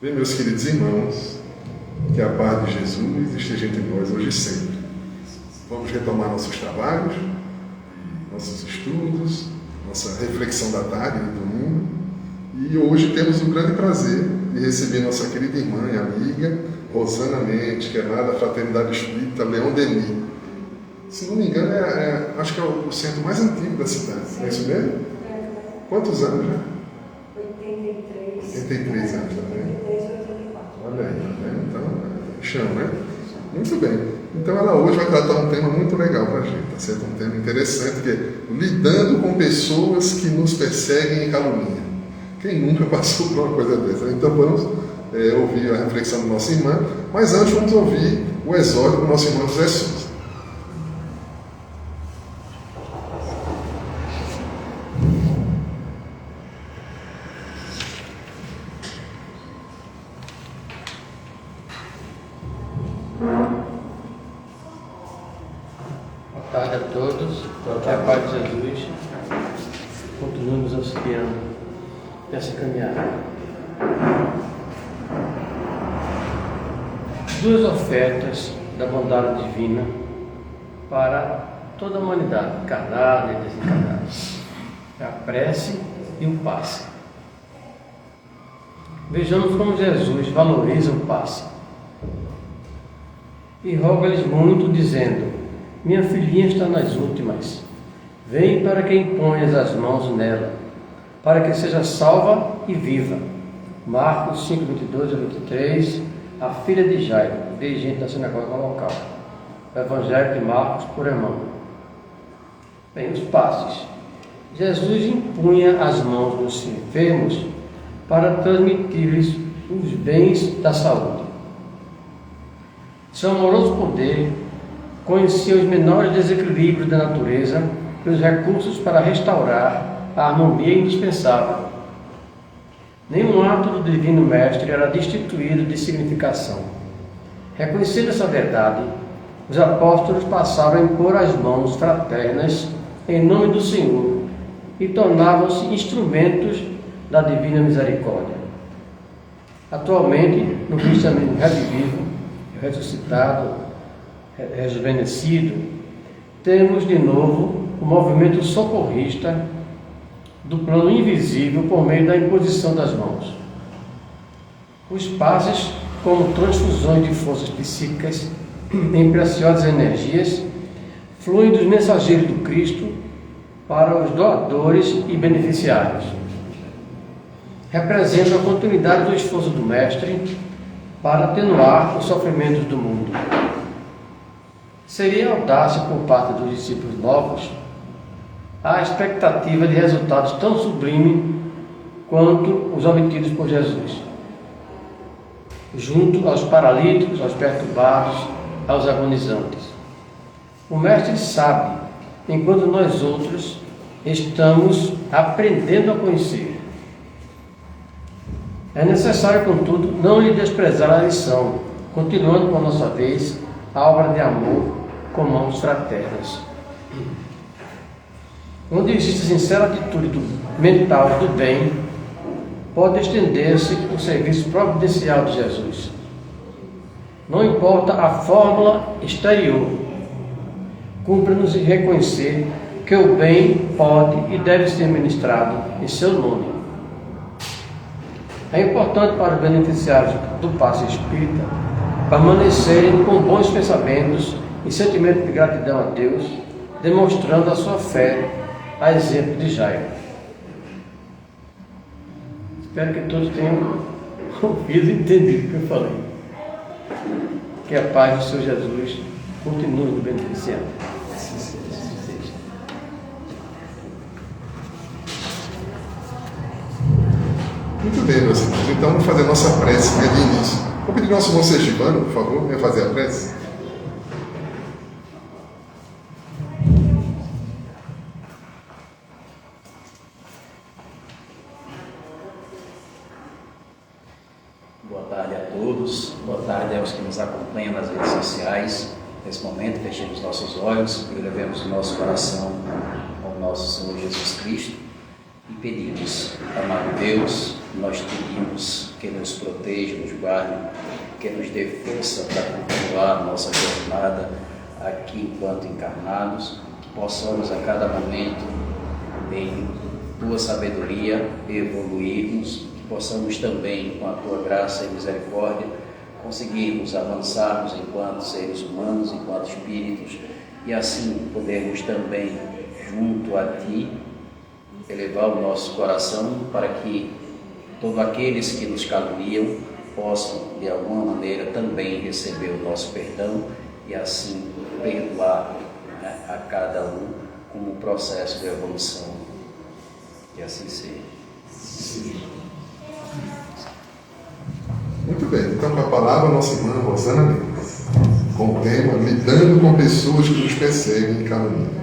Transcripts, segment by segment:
Bem, meus queridos irmãos, que a paz de Jesus esteja entre nós hoje e sempre. Vamos retomar nossos trabalhos, nossos estudos, nossa reflexão da tarde de domingo. E hoje temos o grande prazer de receber nossa querida irmã e amiga Rosana Mendes, que é lá da Fraternidade Espírita Leão Denis. Se não me engano, acho que é o centro mais antigo da cidade. Sim. Não é isso mesmo? Quantos anos já? 83 anos também. Olha aí, né? Então, chão, né? Muito bem. Então ela hoje vai tratar um tema muito legal para a gente, tá certo? Um tema interessante, que é lidando com pessoas que nos perseguem e caluniam. Quem nunca passou por uma coisa dessa? Então vamos ouvir a reflexão da nossa irmã, mas antes vamos ouvir o exórdio do nosso irmão José Souza. Boa tarde a todos, que a paz de Jesus continue nos auxiliando nessa caminhada. Duas ofertas da bondade divina para toda a humanidade, encarnada e desencarnada: a prece e o passe. Vejamos como Jesus valoriza o passe e roga-lhes muito, dizendo: minha filhinha está nas últimas, vem para que imponhas as mãos nela, para que seja salva e viva. Marcos 5, 22 a 23, a filha de Jairo, dirigente da sinagoga local. O Evangelho de Marcos por Emmanuel. Bem, os passes. Jesus impunha as mãos dos enfermos para transmitir-lhes os bens da saúde. Seu amoroso poder conhecia os menores desequilíbrios da natureza e os recursos para restaurar a harmonia indispensável. Nenhum ato do Divino Mestre era destituído de significação. Reconhecendo essa verdade, os apóstolos passaram a impor as mãos fraternas em nome do Senhor e tornavam-se instrumentos da Divina Misericórdia. Atualmente, no cristianismo revivido, ressuscitado, rejuvenescido, temos de novo o movimento socorrista do plano invisível por meio da imposição das mãos. Os passes, como transfusões de forças psíquicas em preciosas energias, fluem dos mensageiros do Cristo para os doadores e beneficiários. Representam a continuidade do esforço do Mestre para atenuar os sofrimentos do mundo. Seria audácia por parte dos discípulos novos a expectativa de resultados tão sublimes quanto os obtidos por Jesus, junto aos paralíticos, aos perturbados, aos agonizantes. O Mestre sabe, enquanto nós outros estamos aprendendo a conhecer. É necessário, contudo, não lhe desprezar a lição, continuando por nossa vez a obra de amor com mãos fraternas. Onde existe sincera atitude mental do bem, pode estender-se o serviço providencial de Jesus. Não importa a fórmula exterior, cumpre-nos reconhecer que o bem pode e deve ser ministrado em seu nome. É importante para os beneficiários do passe espírita permanecerem com bons pensamentos e sentimento de gratidão a Deus, demonstrando a sua fé, a exemplo de Jairo. Espero que todos tenham ouvido e entendido o que eu falei. Que a paz do Senhor Jesus continue nos beneficiando. Muito bem, meus irmãos. Então vamos fazer a nossa prece de início. Vou pedir ao nosso irmão Sergivano, por favor, venha fazer a prece. Boa tarde a todos, boa tarde aos que nos acompanham nas redes sociais. Nesse momento, fechemos nossos olhos e levemos o nosso coração ao nosso Senhor Jesus Cristo e pedimos: amado Deus, nós te pedimos que nos proteja, nos guarde, que nos dê força para continuar nossa jornada aqui enquanto encarnados, que possamos a cada momento, em Tua sabedoria, evoluirmos, que possamos também, com a Tua graça e misericórdia, conseguirmos avançarmos enquanto seres humanos, enquanto espíritos, e assim podermos também, junto a Ti, elevar o nosso coração para que todos aqueles que nos caluniam possam, de alguma maneira, também receber o nosso perdão e assim perdoar, né, a cada um como um processo de evolução. Que assim seja. Sim. Muito bem, então com a palavra nossa irmã Rosana Mendes, com o tema Lidando com pessoas que nos perseguem e caluniam.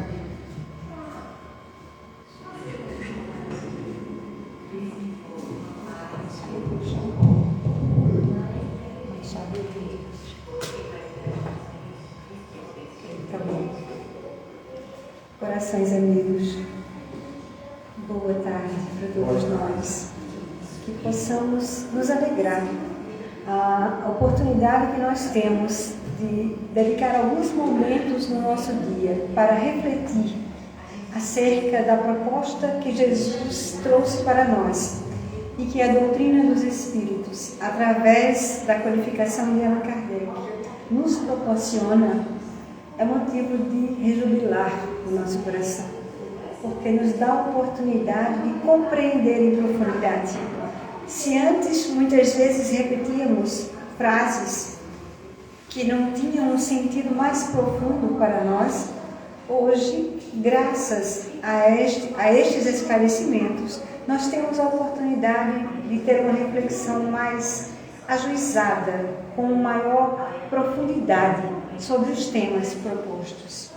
Corações amigos, boa tarde para todos nós, que possamos nos alegrar a oportunidade que nós temos de dedicar alguns momentos no nosso dia para refletir acerca da proposta que Jesus trouxe para nós e que a doutrina dos Espíritos, através da codificação de Allan Kardec, nos proporciona. É motivo de rejubilar o nosso coração, porque nos dá a oportunidade de compreender em profundidade. Se antes, muitas vezes, repetíamos frases que não tinham um sentido mais profundo para nós, hoje, graças a estes esclarecimentos, nós temos a oportunidade de ter uma reflexão mais ajuizada, com maior profundidade sobre os temas propostos.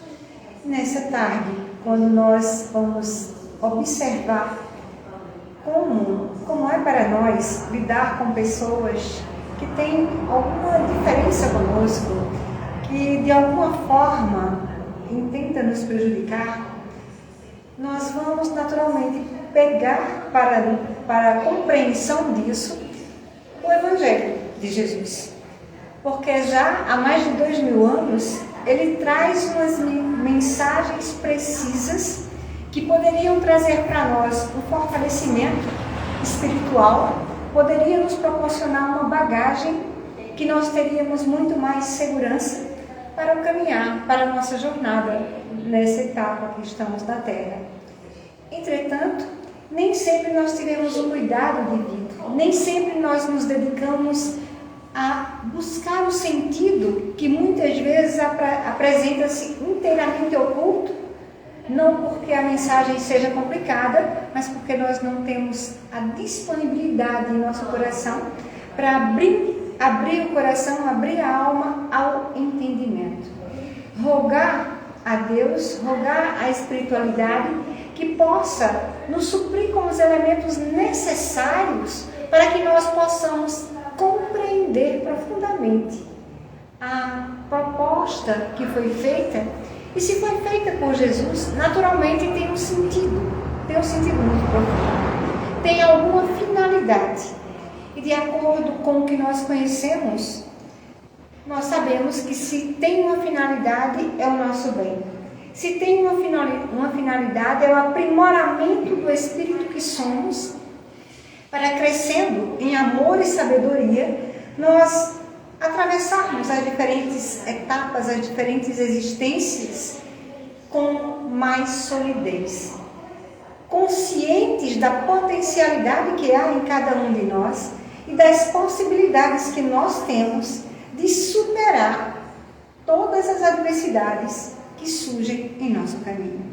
Nessa tarde, quando nós vamos observar como é para nós lidar com pessoas que têm alguma diferença conosco, que de alguma forma intentam nos prejudicar, nós vamos naturalmente pegar para a compreensão disso o Evangelho de Jesus. Porque já há mais de 2000 anos, ele traz umas mensagens precisas que poderiam trazer para nós um fortalecimento espiritual, poderia nos proporcionar uma bagagem que nós teríamos muito mais segurança para caminhar para a nossa jornada nessa etapa que estamos na Terra. Entretanto, nem sempre nós tivemos o cuidado devido, nem sempre nós nos dedicamos a buscar o sentido que muitas vezes apresenta-se inteiramente oculto, não porque a mensagem seja complicada, mas porque nós não temos a disponibilidade em nosso coração para abrir o coração, abrir a alma ao entendimento. Rogar a Deus, rogar a espiritualidade que possa nos suprir com os elementos necessários para que nós possamos compreender profundamente a proposta que foi feita. E se foi feita por Jesus, naturalmente tem um sentido muito profundo, tem alguma finalidade. E de acordo com o que nós conhecemos, nós sabemos que se tem uma finalidade, é o nosso bem. Se tem uma finalidade, é o aprimoramento do espírito que somos, para crescendo em amor e sabedoria, nós atravessarmos as diferentes etapas, as diferentes existências com mais solidez. Conscientes da potencialidade que há em cada um de nós e das possibilidades que nós temos de superar todas as adversidades que surgem em nosso caminho.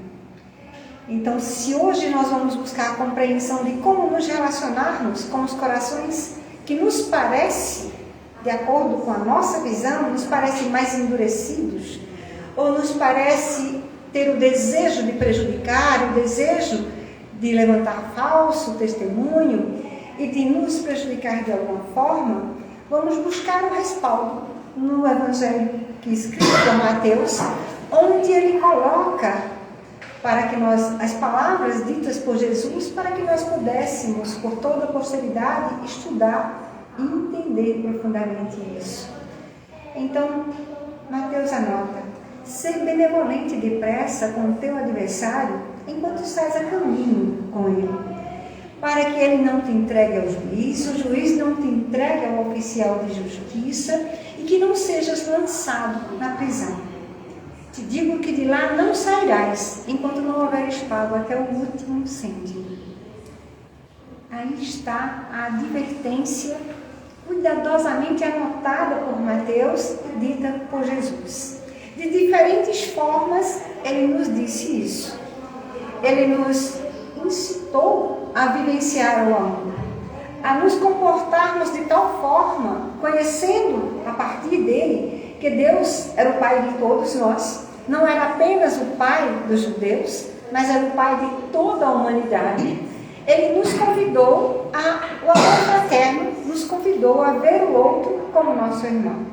Então, se hoje nós vamos buscar a compreensão de como nos relacionarmos com os corações que nos parece, de acordo com a nossa visão, nos parecem mais endurecidos, ou nos parece ter o desejo de prejudicar, o desejo de levantar falso testemunho e de nos prejudicar de alguma forma, vamos buscar o respaldo no Evangelho que é escrito por Mateus, onde ele coloca para que as palavras ditas por Jesus, para que nós pudéssemos, por toda a posteridade, estudar entender profundamente isso. Então, Mateus anota: ser benevolente depressa com o teu adversário enquanto estás a caminho com ele, para que ele não te entregue ao juiz, o juiz não te entregue ao oficial de justiça e que não sejas lançado na prisão. Te digo que de lá não sairás enquanto não houveres pago até o último cêntimo. Aí está a advertência cuidadosamente anotada por Mateus e dita por Jesus. De diferentes formas, ele nos disse isso. Ele nos incitou a vivenciar o amor, a nos comportarmos de tal forma, conhecendo a partir dele que Deus era o Pai de todos nós, não era apenas o Pai dos judeus, mas era o Pai de toda a humanidade. Ele nos convidou ao amor fraterno, nos convidou a ver o outro como nosso irmão.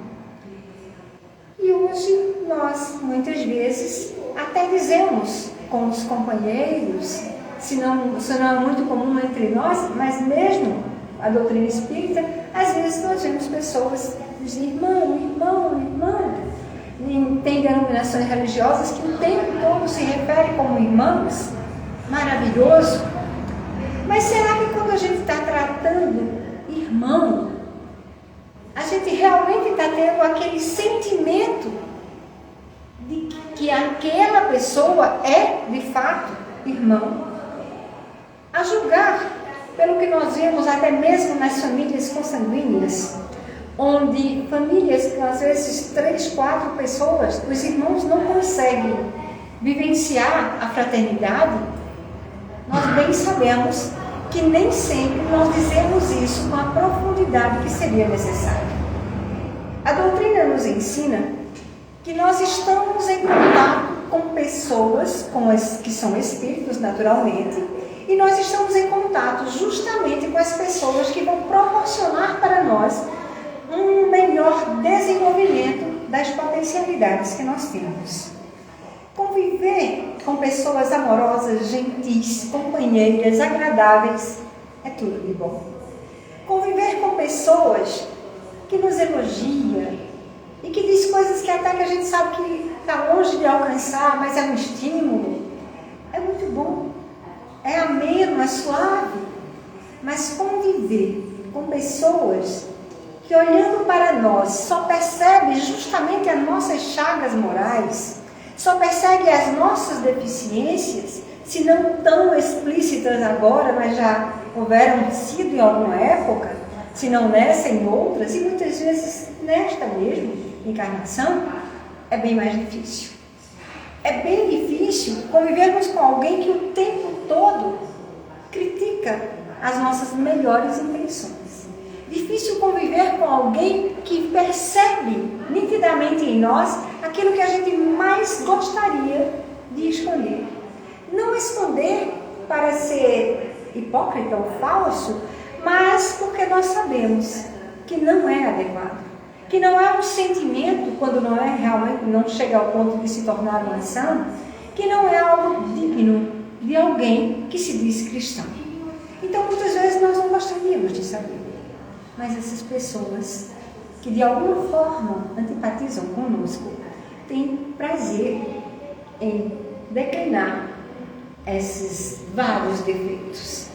E hoje nós, muitas vezes, até dizemos com os companheiros, se não é muito comum entre nós, mas mesmo a doutrina espírita, às vezes nós vemos pessoas dizendo irmão. E tem denominações religiosas que o tempo todo se referem como irmãos. Maravilhoso. Mas será que quando a gente está tratando irmão, a gente realmente está tendo aquele sentimento de que aquela pessoa é, de fato, irmão? A julgar pelo que nós vemos até mesmo nas famílias consanguíneas, onde famílias com às vezes 3, 4 pessoas, os irmãos não conseguem vivenciar a fraternidade, nós bem sabemos que nem sempre nós dizemos isso com a profundidade que seria necessária. A doutrina nos ensina que nós estamos em contato com pessoas que são espíritos naturalmente, e nós estamos em contato justamente com as pessoas que vão proporcionar para nós um melhor desenvolvimento das potencialidades que nós temos. Conviver com pessoas amorosas, gentis, companheiras, agradáveis, é tudo de bom. Conviver com pessoas que nos elogiam e que diz coisas que até que a gente sabe que está longe de alcançar, mas é um estímulo, é muito bom. É ameno, é suave. Mas conviver com pessoas que, olhando para nós, só percebe justamente as nossas chagas morais, só percebe as nossas deficiências, se não tão explícitas agora, mas já houveram sido em alguma época, se não nessa, em outras, e muitas vezes nesta mesmo encarnação, é bem mais difícil. É bem difícil convivermos com alguém que o tempo todo critica as nossas melhores intenções. Difícil conviver com alguém que percebe nitidamente em nós aquilo que a gente mais gostaria de esconder. Não esconder para ser hipócrita ou falso, mas porque nós sabemos que não é adequado. Que não é um sentimento, quando não é realmente, não chega ao ponto de se tornar uma ação, que não é algo digno de alguém que se diz cristão. Então, muitas vezes nós não gostaríamos de saber. Mas essas pessoas que de alguma forma antipatizam conosco têm prazer em declinar esses vários defeitos.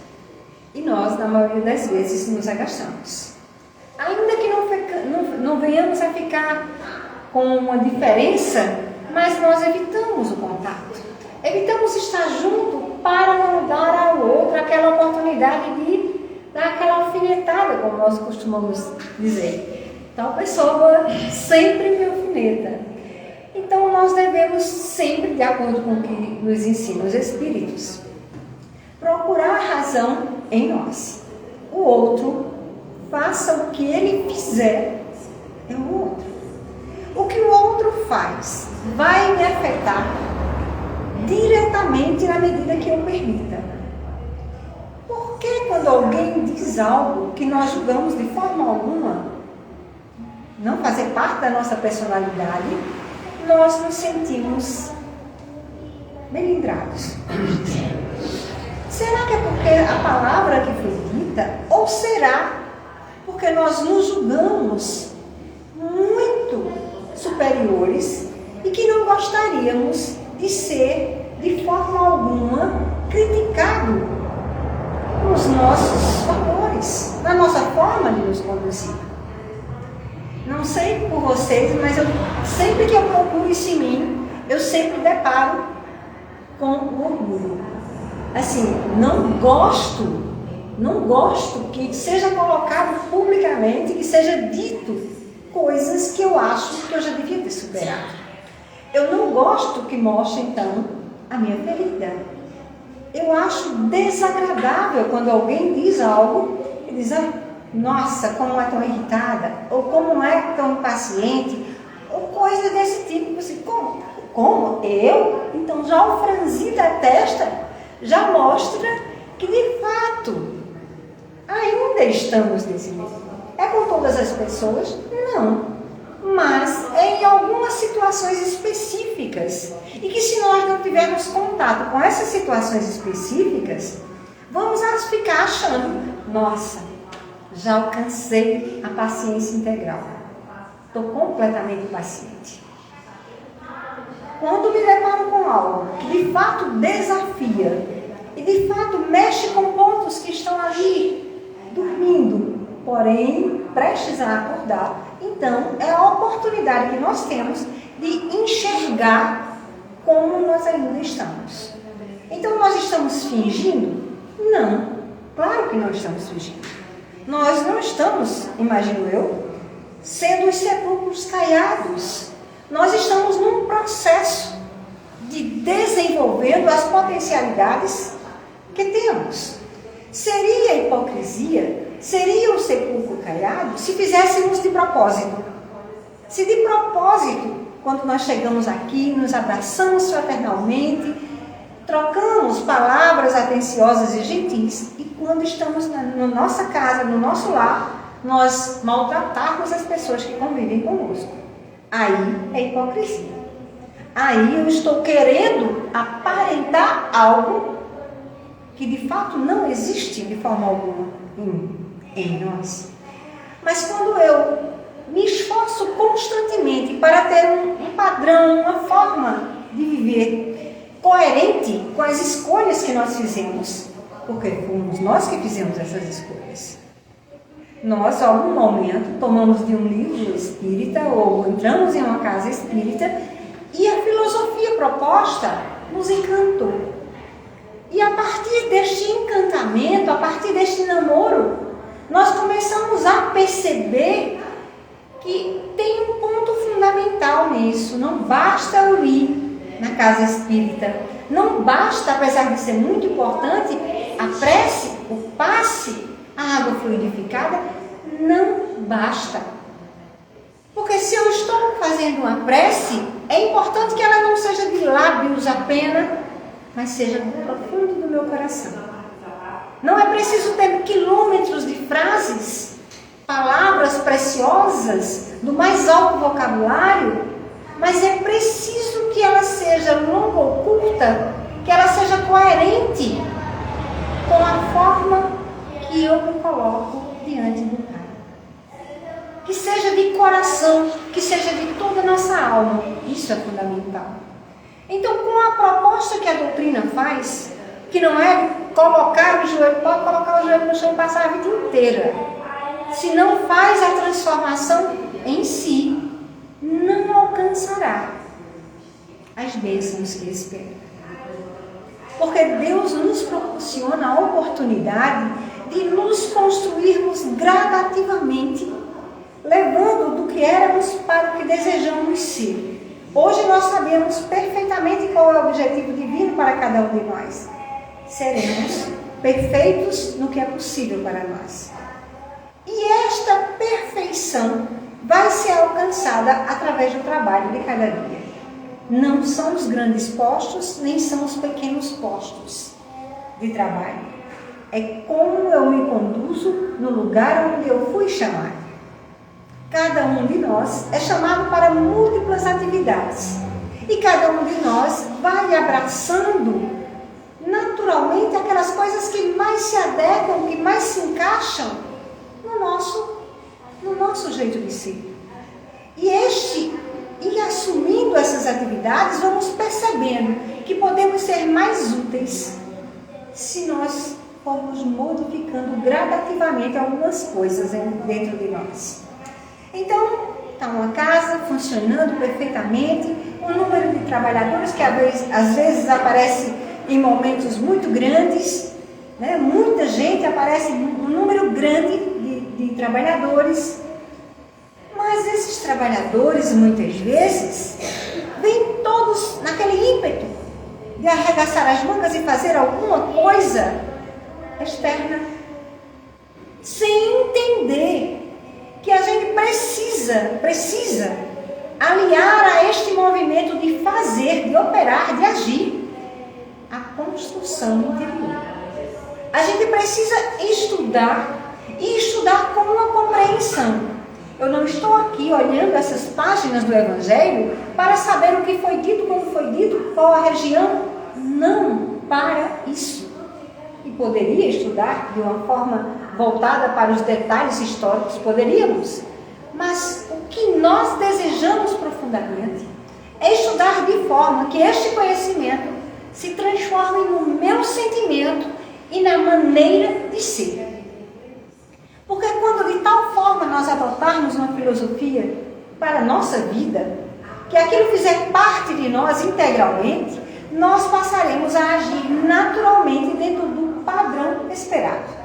E nós, na maioria das vezes, nos agachamos. Ainda que não venhamos a ficar com uma diferença, mas nós evitamos o contato. Evitamos estar junto para não dar ao outro aquela oportunidade de dar aquela alfinetada, como nós costumamos dizer. Tal pessoa sempre me alfineta. Então nós devemos sempre, de acordo com o que nos ensinam os Espíritos, procurar a razão em nós. O outro, faça o que ele fizer, é o outro. O que o outro faz vai me afetar diretamente na medida que eu permita. Por que quando alguém diz algo que nós julgamos de forma alguma não fazer parte da nossa personalidade, nós nos sentimos melindrados? Será que é porque a palavra que foi dita? Ou será porque nós nos julgamos muito superiores e que não gostaríamos de ser, de forma alguma, criticado nos nossos valores, na nossa forma de nos conduzir. Não sei por vocês, mas sempre que eu procuro isso em mim, eu sempre deparo com o orgulho. Assim, não gosto que seja colocado publicamente, que seja dito coisas que eu acho que eu já devia ter superado. Eu não gosto que mostre, então, a minha ferida. Eu acho desagradável quando alguém diz algo e diz, nossa, como é tão irritada, ou como é tão impaciente, ou coisa desse tipo. Assim, como? Eu? Então já o franzir da testa já mostra que de fato ainda estamos nesse nível. É com todas as pessoas? Não. Mas é em algumas situações específicas. E que se nós não tivermos contato com essas situações específicas, vamos ficar achando, nossa, já alcancei a paciência integral. Estou completamente paciente. Quando me deparo com algo que de fato desafia e de fato mexe com pontos que estão ali dormindo, porém prestes a acordar, então é a oportunidade que nós temos de enxergar como nós ainda estamos. Então nós estamos fingindo? Não, claro que não estamos fingindo. Nós não estamos, imagino eu, sendo os sepulcros caiados. Nós estamos num processo de desenvolvendo as potencialidades que temos. Seria hipocrisia, seria o sepulcro caiado se fizéssemos de propósito. Se de propósito, quando nós chegamos aqui, nos abraçamos fraternalmente, trocamos palavras atenciosas e gentis, e quando estamos na nossa casa, no nosso lar, nós maltratarmos as pessoas que convivem conosco. Aí é hipocrisia. Aí eu estou querendo aparentar algo que de fato não existe de forma alguma em nós. Mas quando eu me esforço constantemente para ter um padrão, uma forma de viver coerente com as escolhas que nós fizemos, porque fomos nós que fizemos essas escolhas. Nós, a algum momento, tomamos de um livro espírita ou entramos em uma casa espírita e a filosofia proposta nos encantou. E a partir deste encantamento, a partir deste namoro, nós começamos a perceber que tem um ponto fundamental nisso. Não basta eu ir na casa espírita. Não basta, apesar de ser muito importante, a prece, o passe, a água fluidificada, não basta. Porque se eu estou fazendo uma prece, é importante que ela não seja de lábios apenas, mas seja do profundo do meu coração. Não é preciso ter quilômetros de frases, palavras preciosas, do mais alto vocabulário, mas é preciso que ela seja longa ou curta, que ela seja coerente com a forma que eu me coloco diante do Pai. Que seja de coração, que seja de toda a nossa alma. Isso é fundamental. Então, com a proposta que a doutrina faz, que não é colocar o joelho, pode colocar o joelho no chão e passar a vida inteira. Se não faz a transformação em si, não alcançará as bênçãos que espera. Porque Deus nos proporciona a oportunidade de nos construirmos gradativamente, levando do que éramos para o que desejamos ser. Hoje nós sabemos perfeitamente qual é o objetivo divino para cada um de nós. Seremos perfeitos no que é possível para nós. E esta perfeição vai ser alcançada através do trabalho de cada dia. Não são os grandes postos, nem são os pequenos postos de trabalho. É como eu me conduzo no lugar onde eu fui chamado. Cada um de nós é chamado para múltiplas atividades. E cada um de nós vai abraçando naturalmente aquelas coisas que mais se adequam, que mais se encaixam no nosso nosso jeito de ser. E assumindo essas atividades, vamos percebendo que podemos ser mais úteis se nós formos modificando gradativamente algumas coisas dentro de nós. Então, está uma casa funcionando perfeitamente, um número de trabalhadores que às vezes aparece em momentos muito grandes, né? Muita gente, aparece um número grande de trabalhadores, mas esses trabalhadores muitas vezes vêm todos naquele ímpeto de arregaçar as mangas e fazer alguma coisa externa, sem entender que a gente precisa aliar a este movimento de fazer, de operar, de agir, a construção interior. A gente precisa estudar e estudar com uma compreensão. Eu não estou aqui olhando essas páginas do Evangelho para saber o que foi dito, como foi dito, qual a região. Não, para isso. E poderia estudar de uma forma voltada para os detalhes históricos, poderíamos. Mas o que nós desejamos profundamente é estudar de forma que este conhecimento se transforme no meu sentimento e na maneira de ser. Porque quando de tal forma nós adotarmos uma filosofia para a nossa vida, que aquilo fizer parte de nós integralmente, nós passaremos a agir naturalmente dentro do padrão esperado.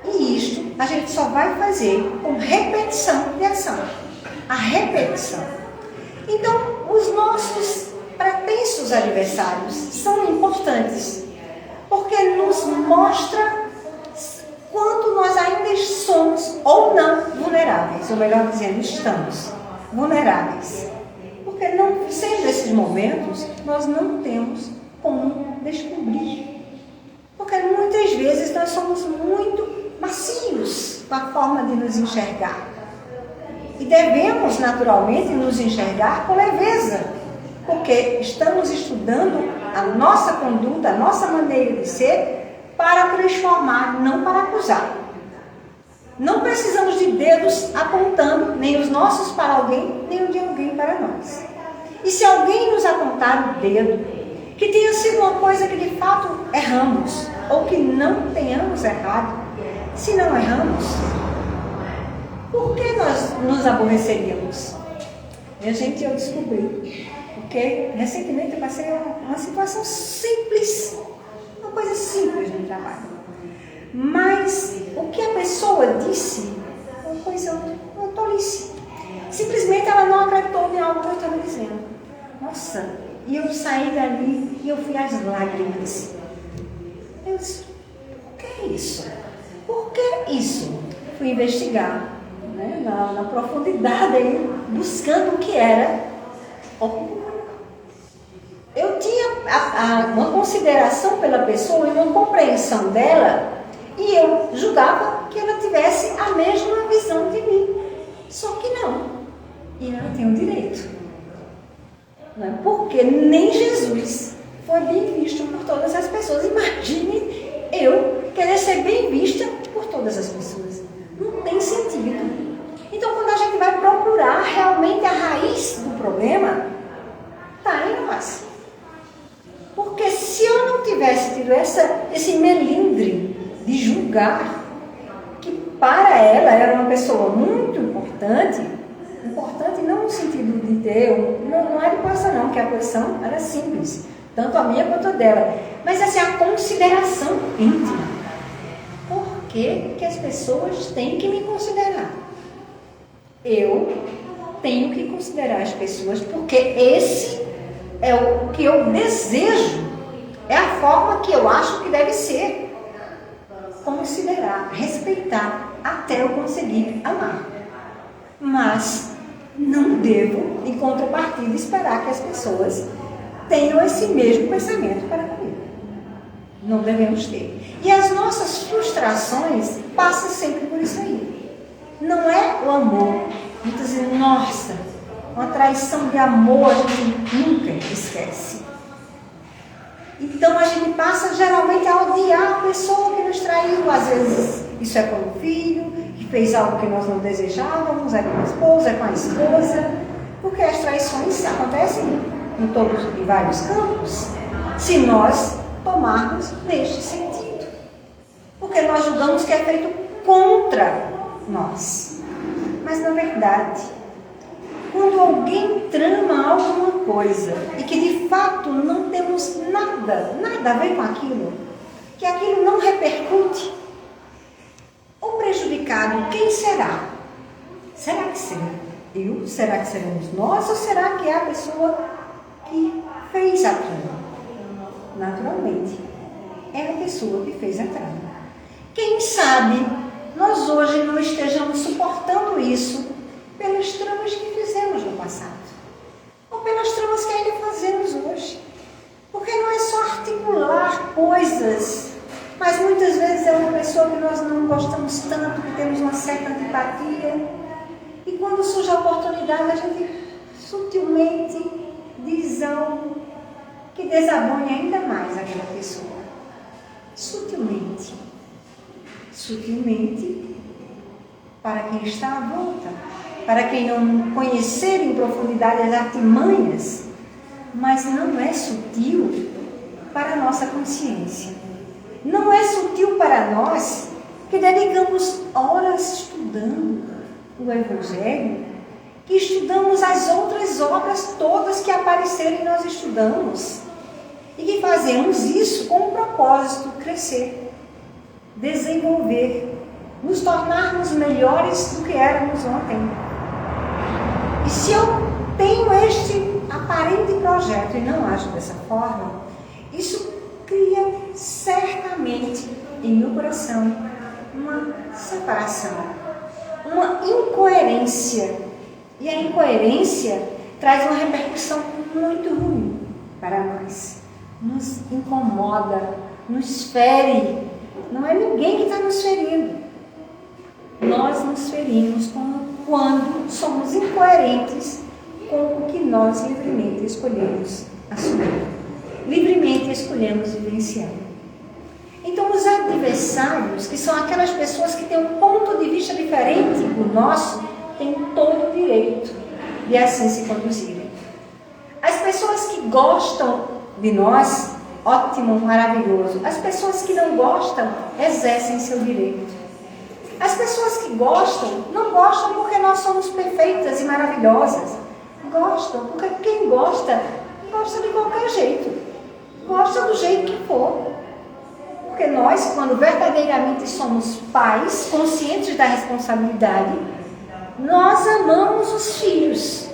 E isto a gente só vai fazer com repetição de ação. A repetição. Então, os nossos pretensos adversários são importantes, porque nos mostra quanto nós ainda somos ou não vulneráveis, ou melhor dizendo, estamos vulneráveis. Porque não sendo esses momentos, nós não temos como descobrir. Porque muitas vezes nós somos muito macios com a forma de nos enxergar. E devemos naturalmente nos enxergar com leveza, porque estamos estudando a nossa conduta, a nossa maneira de ser, para transformar, não para acusar. Não precisamos de dedos apontando, nem os nossos para alguém, nem o de alguém para nós. E se alguém nos apontar o dedo, que tenha sido uma coisa que de fato erramos, ou que não tenhamos errado, se não erramos, por que nós nos aborreceríamos? Minha gente, eu descobri, porque recentemente eu passei uma situação simples, uma coisa simples no trabalho. Mas o que a pessoa disse foi uma coisa, uma tolice. Simplesmente ela não acreditou em algo que eu estava dizendo. Nossa, e eu saí dali e eu fui às lágrimas. Eu disse, por que isso? Por que isso? Fui investigar, né, na profundidade, aí, buscando o que era orgulho. Eu tinha uma consideração pela pessoa e uma compreensão dela, e eu julgava que ela tivesse a mesma visão de mim. Só que não. E ela tem o direito. Não é? Porque nem Jesus foi bem visto por todas as pessoas. Imagine eu querer ser bem vista por todas as pessoas. Não tem sentido. Então, quando a gente vai procurar realmente a raiz do problema, está em nós. Porque se eu não tivesse tido esse melindre de julgar que para ela era uma pessoa muito importante não no sentido de ter, não é de posição não, porque a posição era simples, tanto a minha quanto a dela, mas assim, a consideração íntima. Por que as pessoas têm que me considerar? Eu tenho que considerar as pessoas, porque esse é o que eu desejo, é a forma que eu acho que deve ser. Considerar, respeitar, até eu conseguir amar. Mas não devo, em contrapartida, esperar que as pessoas tenham esse mesmo pensamento para comigo. Não devemos ter. E as nossas frustrações passam sempre por isso aí. Não é o amor. Muitas vezes, nossa, uma traição de amor a gente nunca esquece. Então a gente passa geralmente a odiar a pessoa que nos traiu. Às vezes isso é com o filho, que fez algo que nós não desejávamos, é com a esposa, é com a esposa, porque as traições acontecem em vários campos, se nós tomarmos neste sentido. Porque nós julgamos que é feito contra nós. Mas na verdade, quando alguém trama alguma coisa e que de fato não temos nada a ver com aquilo, que aquilo não repercute, o prejudicado, quem será? Será que será eu? Será que seremos nós? Ou será que é a pessoa que fez a trama? Naturalmente, é a pessoa que fez a trama. Quem sabe nós hoje não estejamos suportando isso pelas tramas que fizemos no passado, ou pelas tramas que ainda fazemos hoje. Porque não é só articular coisas, mas muitas vezes é uma pessoa que nós não gostamos tanto, que temos uma certa antipatia, e quando surge a oportunidade a gente sutilmente diz algo que desabone ainda mais aquela pessoa. Sutilmente, para quem está à volta, para quem não conhecer em profundidade as artimanhas, mas não é sutil para a nossa consciência. Não é sutil para nós que dedicamos horas estudando o Evangelho, que estudamos as outras obras todas que aparecerem nós estudamos, e que fazemos isso com o propósito de crescer, desenvolver, nos tornarmos melhores do que éramos ontem. E se eu tenho este aparente projeto e não ajo dessa forma, isso cria certamente em meu coração uma separação, uma incoerência. E a incoerência traz uma repercussão muito ruim para nós. Nos incomoda, nos fere. Não é ninguém que está nos ferindo. Nós nos ferimos quando somos incoerentes com o que nós livremente escolhemos assumir. Livremente escolhemos vivenciar. Então, os adversários, que são aquelas pessoas que têm um ponto de vista diferente do nosso, têm todo o direito de assim se conduzirem. As pessoas que gostam de nós, ótimo, maravilhoso. As pessoas que não gostam, exercem seu direito. As pessoas que gostam, não gostam porque nós somos perfeitas e maravilhosas. Gostam porque quem gosta, gosta de qualquer jeito. Gosta do jeito que for. Porque nós, quando verdadeiramente somos pais, conscientes da responsabilidade, nós amamos os filhos.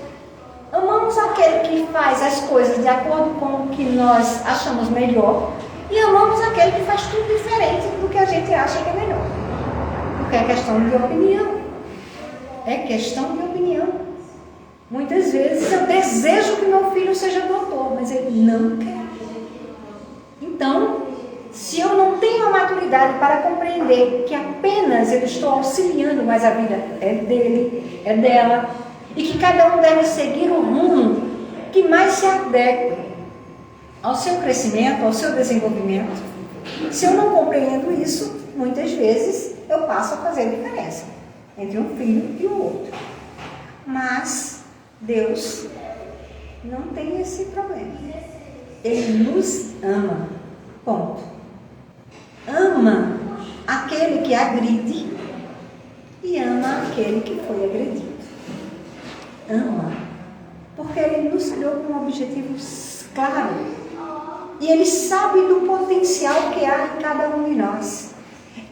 Amamos aquele que faz as coisas de acordo com o que nós achamos melhor, e amamos aquele que faz tudo diferente do que a gente acha que é melhor. Porque é questão de opinião. É questão de opinião. Muitas vezes eu desejo que meu filho seja doutor, mas ele não quer. Então, se eu não tenho a maturidade para compreender que apenas eu estou auxiliando, mas a vida é dele, é dela, e que cada um deve seguir o rumo que mais se adeque ao seu crescimento, ao seu desenvolvimento. Se eu não compreendo isso, muitas vezes eu passo a fazer diferença entre um filho e o outro. Mas Deus não tem esse problema. Ele nos ama. Ponto. Ama aquele que agride e ama aquele que foi agredido. Ama, porque Ele nos criou com um objetivo claro. E Ele sabe do potencial que há em cada um de nós.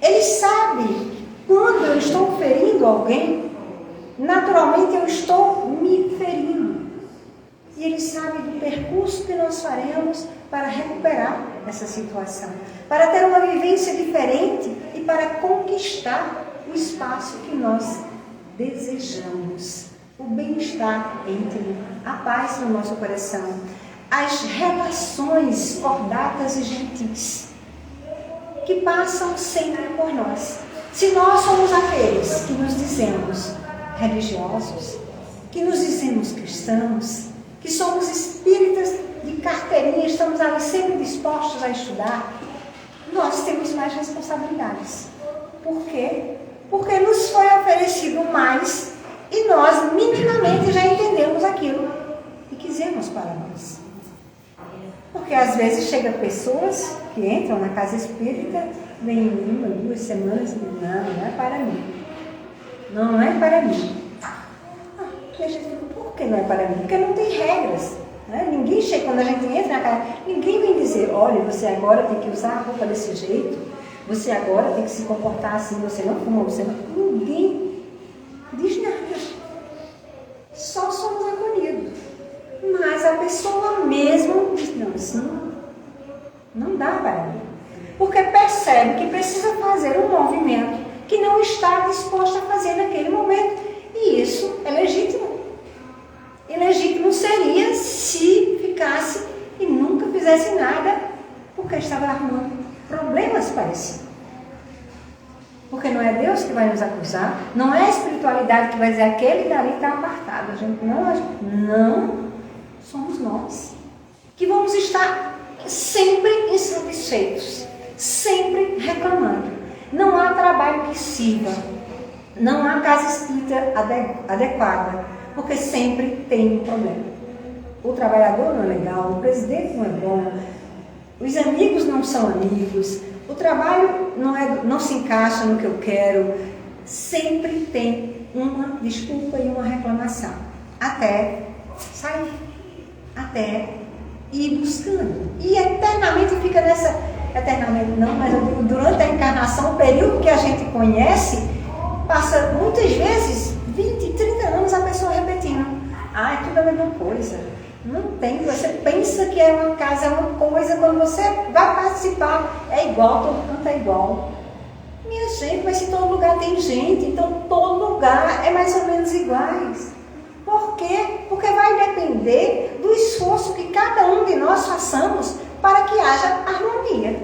Ele sabe quando eu estou ferindo alguém, naturalmente eu estou me ferindo. E Ele sabe do percurso que nós faremos para recuperar essa situação, para ter uma vivência diferente e para conquistar o espaço que nós desejamos. O bem-estar íntimo, a paz no nosso coração, as relações cordatas e gentis que passam sempre por nós. Se nós somos aqueles que nos dizemos religiosos, que nos dizemos cristãos, que somos espíritas de carteirinha, estamos ali sempre dispostos a estudar, nós temos mais responsabilidades. Por quê? Porque nos foi oferecido mais e nós minimamente já entendemos aquilo e quisemos para nós. Porque às vezes chegam pessoas que entram na casa espírita, vêm 1, 2 semanas e dizem, não é para mim. Não é para mim. E a gente fica, por que não é para mim? Porque não tem regras. Né? Ninguém chega, quando a gente entra na casa, ninguém vem dizer, olha, você agora tem que usar a roupa desse jeito, você agora tem que se comportar assim, você não fuma, você não... Ninguém diz nada. Só somos acolhidos. Mas a pessoa mesmo diz, não, isso não dá para mim. Porque percebe que precisa fazer um movimento que não está disposto a fazer naquele momento. E isso é legítimo. Ilegítimo seria se ficasse e nunca fizesse nada, porque estava arrumando problemas para si. Porque não é Deus que vai nos acusar, não é a espiritualidade que vai dizer aquele dali está apartado. A gente não somos nós que vamos estar sempre insatisfeitos, sempre reclamando. Não há trabalho que sirva, não há casa espírita adequada, porque sempre tem um problema. O trabalhador não é legal, o presidente não é bom, os amigos não são amigos, o trabalho não se encaixa no que eu quero. Sempre tem uma desculpa e uma reclamação, até sair, até ir buscando. E eternamente fica nessa, eternamente não, mas eu digo, durante a encarnação, o período que a gente conhece, passa muitas vezes 20, 30 anos a pessoa repetindo, é tudo a mesma coisa. Não tem, você pensa que é uma casa, é uma coisa, quando você vai participar, é igual, todo canto é igual. Minha gente, mas se todo lugar tem gente, então todo lugar é mais ou menos iguais. Por quê? Porque vai depender do esforço que cada um de nós façamos para que haja harmonia.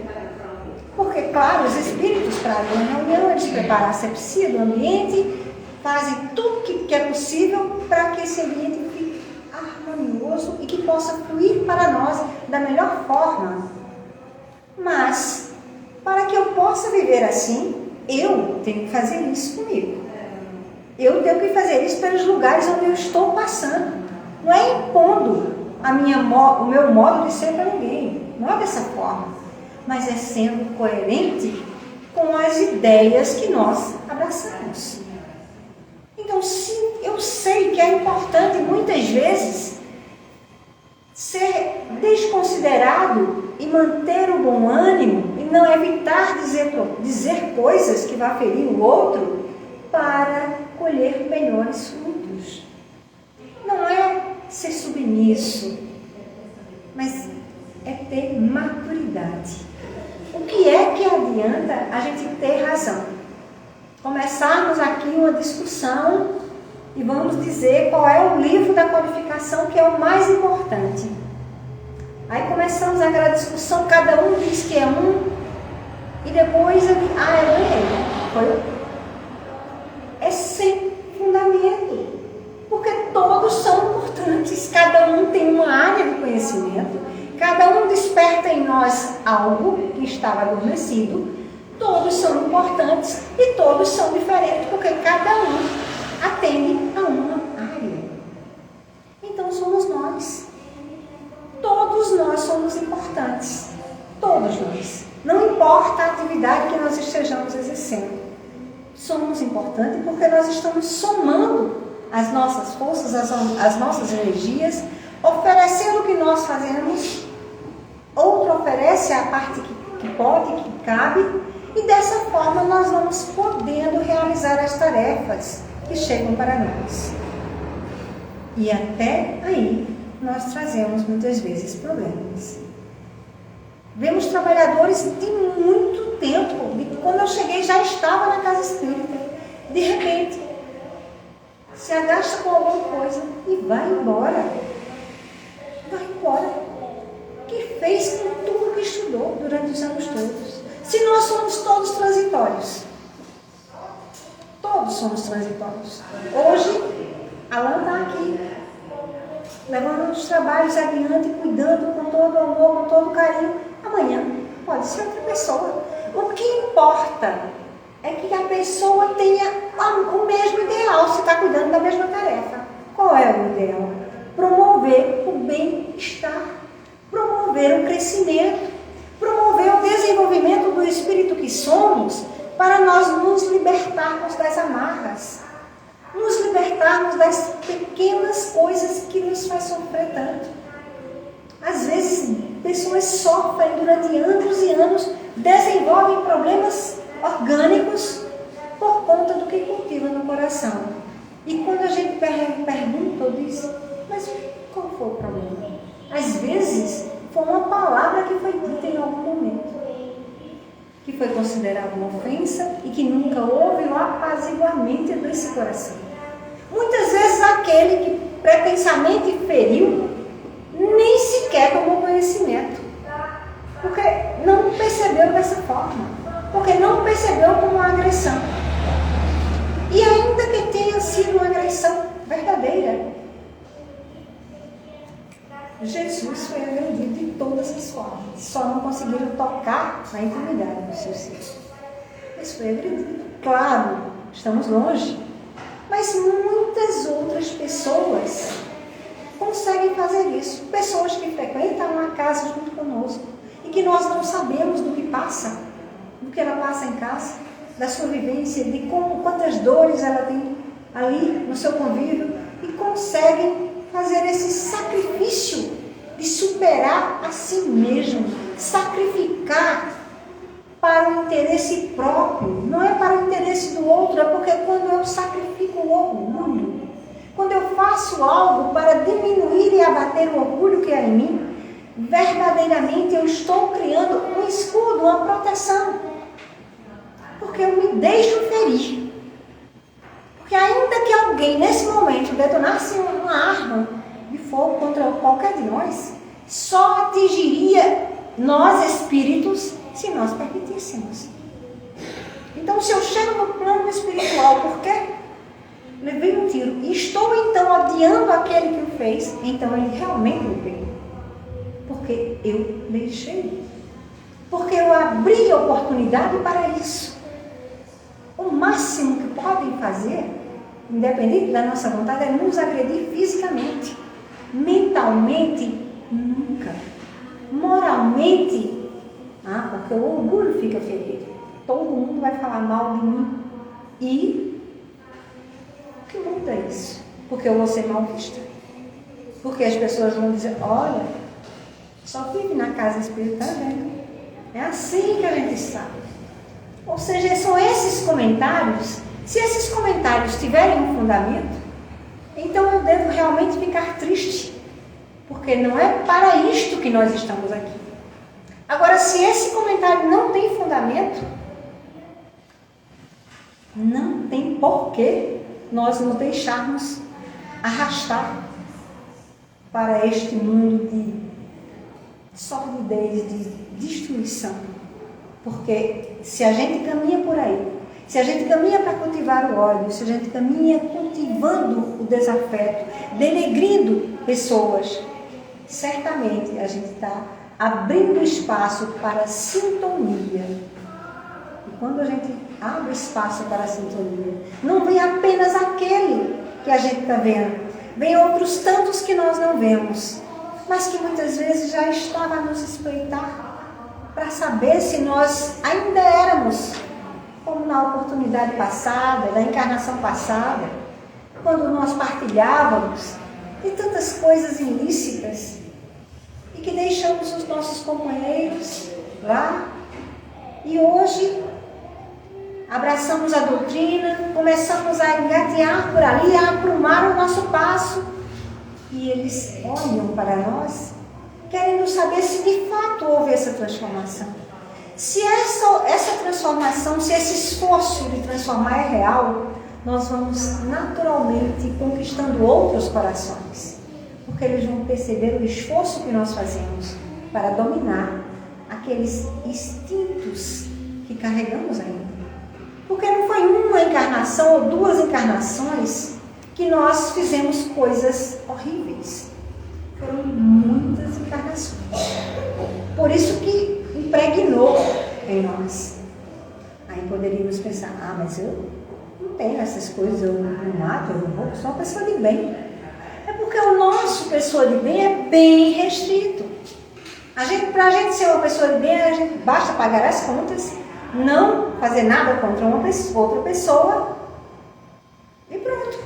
Porque, claro, os espíritos para uma reunião, eles preparam a asepsia do ambiente, fazem tudo que é possível para que esse ambiente fique harmonioso e que possa fluir para nós da melhor forma. Mas, para que eu possa viver assim, eu tenho que fazer isso comigo. Eu tenho que fazer isso pelos lugares onde eu estou passando. Não é impondo o meu modo de ser para ninguém. Não é dessa forma. Mas é sendo coerente com as ideias que nós abraçamos. Então, sim, eu sei que é importante muitas vezes ser desconsiderado e manter o bom ânimo e não evitar dizer coisas que vá ferir o outro para colher melhores frutos. Não é ser submisso, mas é ter maturidade. O que é que adianta a gente ter razão? Começarmos aqui uma discussão e vamos dizer qual é o livro da codificação que é o mais importante. Aí começamos aquela discussão, cada um diz que é um, e depois eu digo, foi. É sem fundamento, porque todos são importantes, cada um tem uma área de conhecimento, cada um desperta em nós algo que estava adormecido, todos são importantes e todos são diferentes, porque cada um atende a uma área. Então somos nós. Todos nós somos importantes. Todos nós. Não importa a atividade que nós estejamos exercendo. Somos importantes porque nós estamos somando as nossas forças, as nossas energias, oferecendo o que nós fazemos. Outro oferece a parte que pode, que cabe, e dessa forma nós vamos podendo realizar as tarefas que chegam para nós. E até aí nós trazemos muitas vezes problemas. Vemos trabalhadores de muito tempo, quando eu cheguei já estava na casa espírita, de repente se agasta com alguma coisa e vai embora. Vai embora. Que fez com tudo que estudou durante os anos todos. Se nós somos todos transitórios. Todos somos transitórios. Hoje, Alan está aqui, levando os trabalhos adiante, cuidando com todo amor, com todo carinho. Amanhã pode ser outra pessoa. O que importa é que a pessoa tenha o mesmo ideal, se está cuidando da mesma tarefa. Qual é o ideal? Promover o bem-estar, promover o crescimento, promover o desenvolvimento do espírito que somos, para nós nos libertarmos das amarras, nos libertarmos das pequenas coisas que nos faz sofrer tanto. Às vezes, pessoas sofrem durante anos e anos, desenvolvem problemas orgânicos por conta do que cultiva no coração. E quando a gente pergunta ou diz, mas qual foi o problema? Às vezes, foi uma palavra que foi dita em algum momento, que foi considerada uma ofensa e que nunca houve o apaziguamento desse coração. Muitas vezes aquele que pretensamente feriu, nem sequer tomou conhecimento, porque não percebeu dessa forma, porque não percebeu como uma agressão. E ainda que tenha sido uma agressão verdadeira, Jesus foi agredido de todas as formas, só não conseguiram tocar na intimidade dos seus filhos. Mas foi agredido. Claro, estamos longe, mas muitas outras pessoas conseguem fazer isso. Pessoas que frequentam a casa junto conosco e que nós não sabemos do que passa, do que ela passa em casa, da sua vivência, de quantas dores ela tem ali no seu convívio, e conseguem fazer esse sacrifício de superar a si mesmo, sacrificar para o interesse próprio, não é para o interesse do outro, é porque quando eu sacrifico o orgulho, quando eu faço algo para diminuir e abater o orgulho que há em mim, verdadeiramente eu estou criando um escudo, uma proteção, porque eu me deixo ferir. Porque ainda que alguém nesse momento detonasse uma arma de fogo contra qualquer de nós, só atingiria nós espíritos se nós permitíssemos. Então, se eu chego no plano espiritual, porque levei um tiro e estou então odiando aquele que o fez, então ele realmente me pegou. Porque eu deixei. Porque eu abri a oportunidade para isso. O máximo que podem fazer, independente da nossa vontade, é nos agredir fisicamente. Mentalmente, nunca. Moralmente, porque o orgulho fica ferido. Todo mundo vai falar mal de mim. E o que muda isso? Porque eu vou ser mal vista. Porque as pessoas vão dizer, olha, só vive na casa espiritual, né? É assim que a gente sabe. Ou seja, são esses comentários. Se esses comentários tiverem um fundamento, então eu devo realmente ficar triste, porque não é para isto que nós estamos aqui. Agora, se esse comentário não tem fundamento, não tem porquê nós nos deixarmos arrastar para este mundo de sordidez, de destruição. Porque se a gente caminha por aí, se a gente caminha para cultivar o ódio, se a gente caminha cultivando o desafeto, denegrindo pessoas, certamente a gente está abrindo espaço para a sintonia. E quando a gente abre espaço para a sintonia, não vem apenas aquele que a gente está vendo, vem outros tantos que nós não vemos, mas que muitas vezes já estava a nos espreitar para saber se nós ainda éramos como na oportunidade passada, na encarnação passada, quando nós partilhávamos de tantas coisas ilícitas e que deixamos os nossos companheiros lá, e hoje abraçamos a doutrina, começamos a engatear por ali, a aprumar o nosso passo, e eles olham para nós querendo saber se de fato houve essa transformação. Se essa transformação, se esse esforço de transformar é real, nós vamos naturalmente conquistando outros corações, porque eles vão perceber o esforço que nós fazemos para dominar aqueles instintos que carregamos ainda. Porque não foi uma encarnação ou duas encarnações que nós fizemos coisas horríveis. Foram muitas encarnações. Por isso que impregnou em nós a Aí poderíamos pensar, mas eu não tenho essas coisas, eu não mato, eu não vou, sou uma pessoa de bem. É porque o nosso pessoa de bem é bem restrito. Para a gente ser uma pessoa de bem, basta pagar as contas, não fazer nada contra outra pessoa e pronto.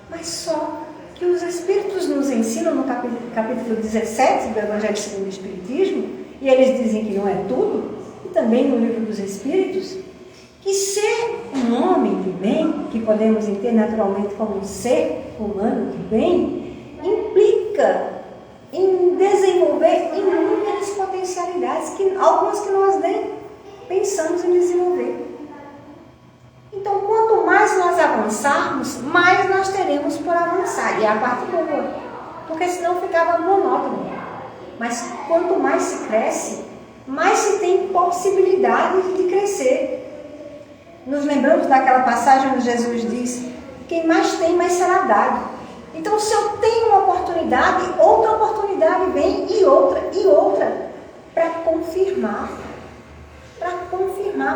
Mas só que os Espíritos nos ensinam no capítulo 17 do Evangelho segundo o Espiritismo, e eles dizem que não é tudo, e também no livro dos Espíritos, que ser um homem de bem, que podemos entender naturalmente como um ser humano de bem, implica em desenvolver inúmeras potencialidades, algumas que nós nem pensamos em desenvolver. Então, quanto mais nós avançarmos, mais nós teremos por avançar. E é a parte boa, porque senão ficava monótono. Mas quanto mais se cresce, mais se tem possibilidade de crescer. Nos lembramos daquela passagem onde Jesus diz: quem mais tem, mais será dado. Então, se eu tenho uma oportunidade, outra oportunidade vem e outra, para confirmar,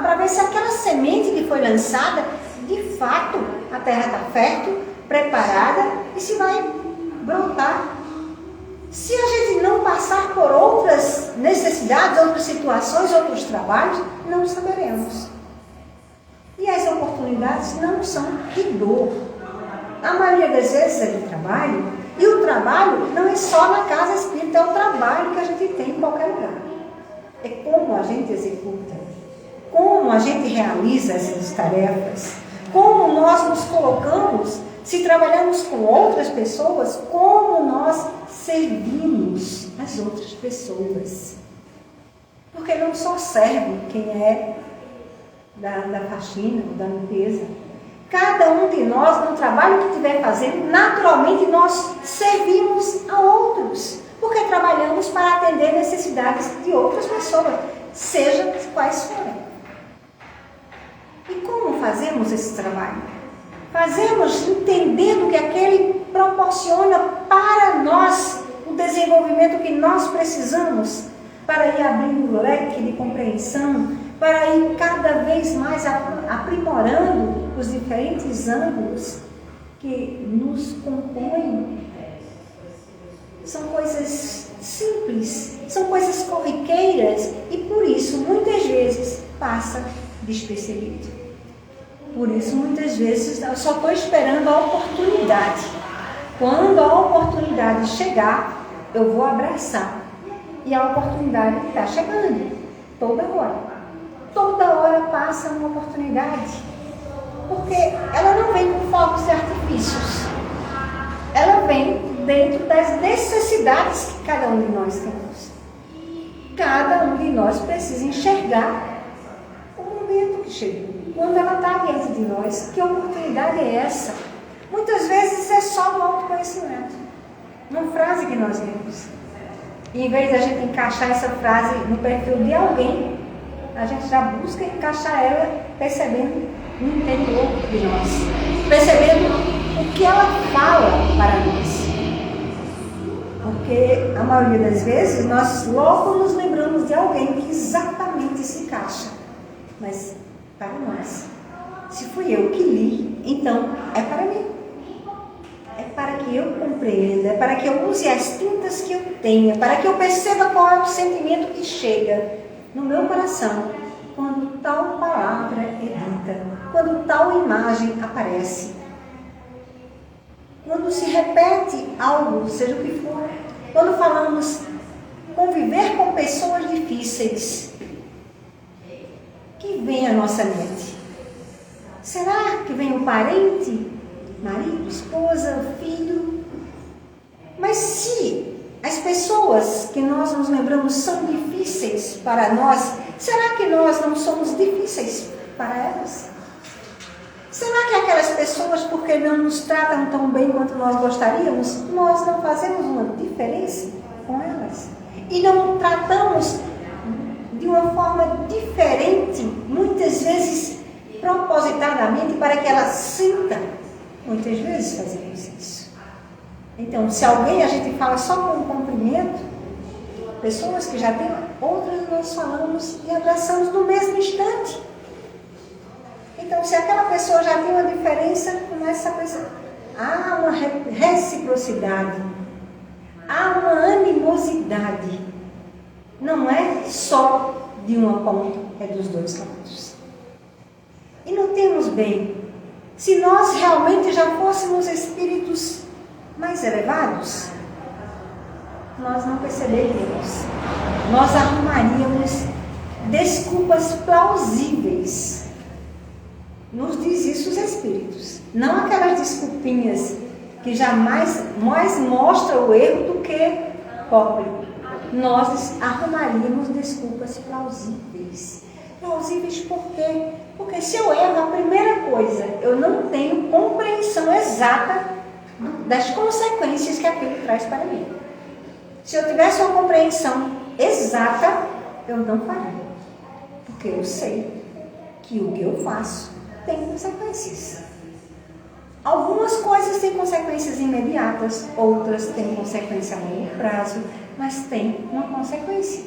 para ver se aquela semente que foi lançada, de fato, a terra está fértil, preparada e se vai brotar. Se a gente não passar por outras necessidades, outras situações, outros trabalhos, não saberemos. E as oportunidades não são de dor. A maioria das vezes é de trabalho, e o trabalho não é só na casa espírita, é o trabalho que a gente tem em qualquer lugar. É como a gente executa, como a gente realiza essas tarefas, como nós nos colocamos, se trabalhamos com outras pessoas, como nós servimos as outras pessoas. Porque não só serve quem é da faxina, da limpeza. Cada um de nós, no trabalho que estiver fazendo, naturalmente nós servimos a outros. Porque trabalhamos para atender necessidades de outras pessoas, seja quais forem. E como fazemos esse trabalho? Fazemos entendendo que aquele proporciona para nós o desenvolvimento que nós precisamos para ir abrindo o leque de compreensão, para ir cada vez mais aprimorando os diferentes ângulos que nos compõem. São coisas simples, são coisas corriqueiras e por isso muitas vezes passa despercebido. Por isso muitas vezes eu só estou esperando a oportunidade. Quando a oportunidade chegar, eu vou abraçar. E a oportunidade está chegando, toda hora. Toda hora passa uma oportunidade. Porque ela não vem com fogos de artifícios. Ela vem dentro das necessidades que cada um de nós temos. Cada um de nós precisa enxergar o momento que chegou. Quando ela está diante de nós, que oportunidade é essa? Muitas vezes é só no autoconhecimento. Uma frase que nós lemos. E em vez de a gente encaixar essa frase no perfil de alguém, a gente já busca encaixar ela percebendo no interior de nós. Percebendo o que ela fala para nós. Porque a maioria das vezes nós logo nos lembramos de alguém que exatamente se encaixa. Mas para nós, se fui eu que li, então é para mim. É para que eu compreenda, é para que eu use as tintas que eu tenha, para que eu perceba qual é o sentimento que chega no meu coração quando tal palavra é dita, quando tal imagem aparece. Quando se repete algo, seja o que for, quando falamos conviver com pessoas difíceis, que vem à nossa mente? Será que vem um parente, marido, esposa, filho? Mas se as pessoas que nós nos lembramos são difíceis para nós, será que nós não somos difíceis para elas? Será que aquelas pessoas, porque não nos tratam tão bem quanto nós gostaríamos, nós não fazemos uma diferença com elas? E não tratamos de uma forma diferente, muitas vezes propositadamente, para que ela sinta? Muitas vezes fazemos isso. Então, se alguém a gente fala só com um cumprimento, pessoas que já têm, outras nós falamos e abraçamos no mesmo instante. Então, se aquela pessoa já tem uma diferença, começa a pensar, há uma reciprocidade, há uma animosidade. Não é só de uma ponta, é dos dois lados. E notemos bem, se nós realmente já fôssemos espíritos mais elevados, nós não perceberíamos. Nós arrumaríamos desculpas plausíveis. Nos diz isso os espíritos. Não aquelas desculpinhas que jamais mais mostram o erro do que cobrem. Nós arrumaríamos desculpas plausíveis. Plausíveis por quê? Porque se eu erro, a primeira coisa, eu não tenho compreensão exata das consequências que aquilo traz para mim. Se eu tivesse uma compreensão exata, eu não faria. Porque eu sei que o que eu faço tem consequências. Algumas coisas têm consequências imediatas, outras têm consequência a longo prazo, mas tem uma consequência.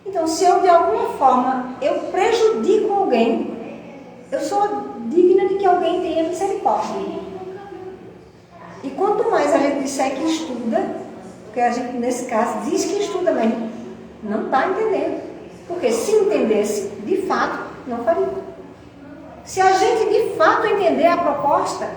Então, se eu de alguma forma eu prejudico alguém, eu sou digna de que alguém tenha misericórdia. E quanto mais a gente disser que estuda, porque a gente nesse caso diz que estuda, mas não está entendendo. Porque se entendesse de fato, não faria. Se a gente de fato entender a proposta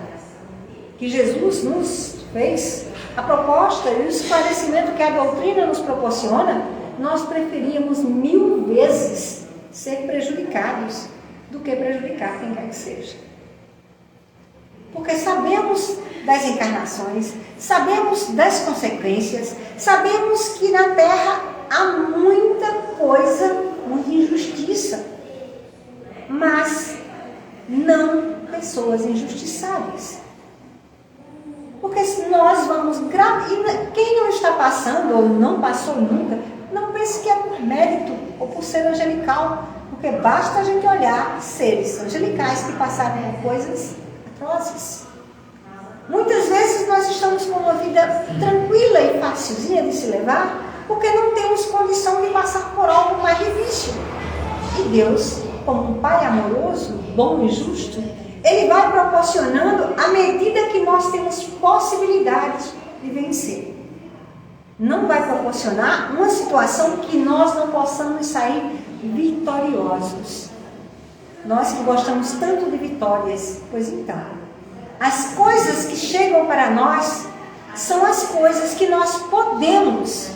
que Jesus nos fez, a proposta e o esclarecimento que a doutrina nos proporciona, nós preferíamos 1000 vezes ser prejudicados do que prejudicar quem quer que seja. Porque sabemos das encarnações, sabemos das consequências, sabemos que na Terra há muita coisa, muita injustiça, mas não pessoas injustiçadas. Porque se nós vamos... E quem não está passando ou não passou nunca, não pense que é por mérito ou por ser angelical, porque basta a gente olhar seres angelicais que passaram por coisas atrozes. Muitas vezes nós estamos com uma vida tranquila e facilzinha de se levar, porque não temos condição de passar por algo mais difícil. E Deus, como um Pai amoroso, bom e justo, Ele vai proporcionando à medida que nós temos possibilidade de vencer. Não vai proporcionar uma situação que nós não possamos sair vitoriosos. Nós que gostamos tanto de vitórias, pois então, as coisas que chegam para nós são as coisas que nós podemos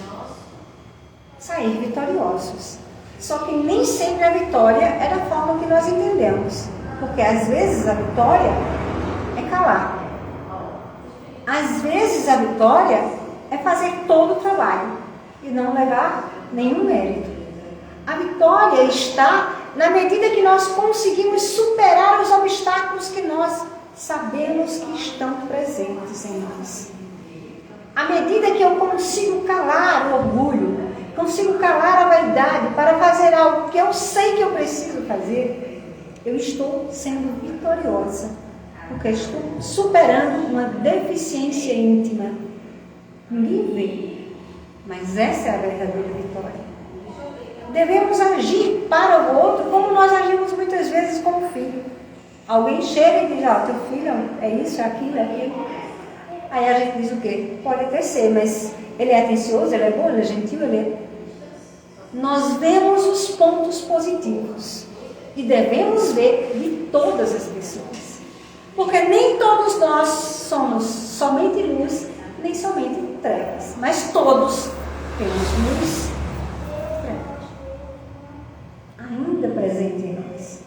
sair vitoriosos. Só que nem sempre a vitória é da forma que nós entendemos. Porque às vezes a vitória é calar. Às vezes a vitória é fazer todo o trabalho e não levar nenhum mérito. A vitória está na medida que nós conseguimos superar os obstáculos que nós sabemos que estão presentes em nós. À medida que eu consigo calar o orgulho, consigo calar a vaidade para fazer algo que eu sei que eu preciso fazer, eu estou sendo vitoriosa, porque estou superando uma deficiência íntima. Ninguém vê, mas essa é a verdadeira vitória. Devemos agir para o outro como nós agimos muitas vezes com o filho. Alguém chega e diz, teu filho é isso, é aquilo, é aquilo. Aí a gente diz o quê? Pode até ser, mas ele é atencioso, ele é bom, ele é gentil, ele é... Nós vemos os pontos positivos e devemos ver de todas as pessoas. Porque nem todos nós somos somente luz, nem somente trevas. Mas todos temos luz e trevas ainda presente em nós.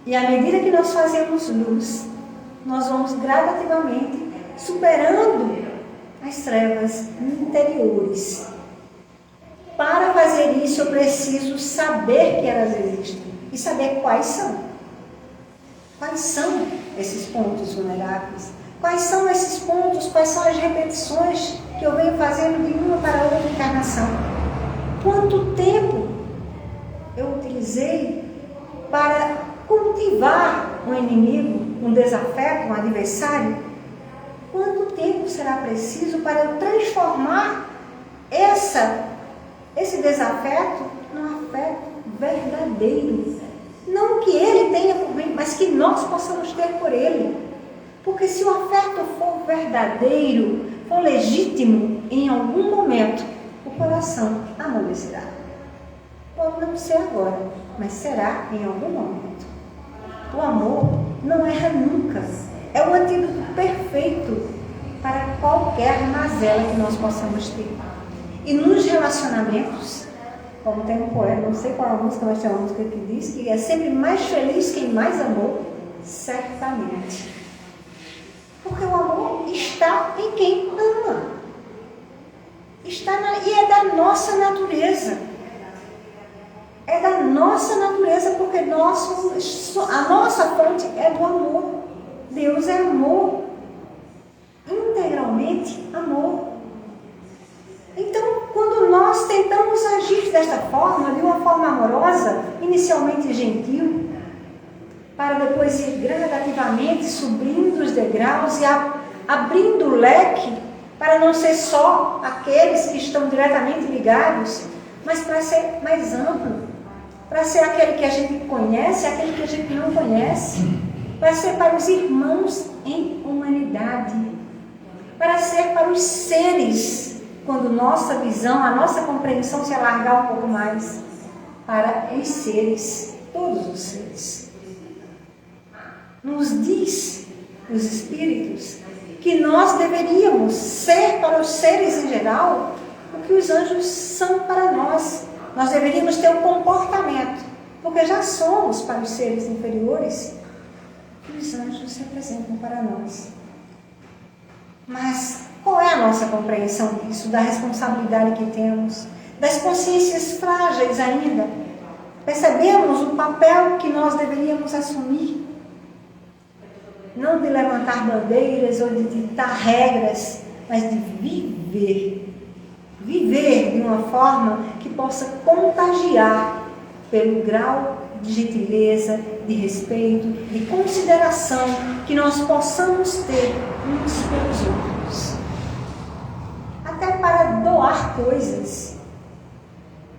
E à medida que nós fazemos luz, nós vamos gradativamente superando as trevas interiores. Para fazer isso, eu preciso saber que elas existem e saber quais são. Quais são esses pontos vulneráveis? Quais são esses pontos? Quais são as repetições que eu venho fazendo de uma para outra encarnação? Quanto tempo eu utilizei para cultivar um inimigo, um desafeto, um adversário? Quanto tempo será preciso para eu transformar esse desafeto num afeto verdadeiro? Não que ele tenha por mim, mas que nós possamos ter por ele. Porque se o afeto for verdadeiro, for legítimo, em algum momento, o coração amolecerá. Pode não ser agora, mas será em algum momento. O amor não erra nunca. É o antídoto perfeito para qualquer mazela que nós possamos ter. E nos relacionamentos, como tem um poeta, não sei qual a música, mas tem uma música que diz que é sempre mais feliz quem mais amou, certamente. Porque o amor está em quem ama. E é da nossa natureza. É da nossa natureza, porque a nossa fonte é do amor. Deus é amor. Integralmente amor. Então, quando nós tentamos agir desta forma, de uma forma amorosa, inicialmente gentil, para depois ir gradativamente subindo os degraus e abrindo o leque, para não ser só aqueles que estão diretamente ligados, mas para ser mais amplo, para ser aquele que a gente conhece, aquele que a gente não conhece, para ser para os irmãos em humanidade, para ser para os seres, quando nossa visão, a nossa compreensão se alargar um pouco mais, para os seres, todos os seres. Nos diz os Espíritos que nós deveríamos ser para os seres em geral o que os anjos são para nós. Nós deveríamos ter um comportamento, porque já somos para os seres inferiores que os anjos representam para nós. Mas qual é a nossa compreensão disso, da responsabilidade que temos, das consciências frágeis ainda? Percebemos o papel que nós deveríamos assumir? Não de levantar bandeiras ou de ditar regras, mas de viver. Viver de uma forma que possa contagiar pelo grau de gentileza, de respeito, de consideração que nós possamos ter uns pelos outros. Até para doar coisas.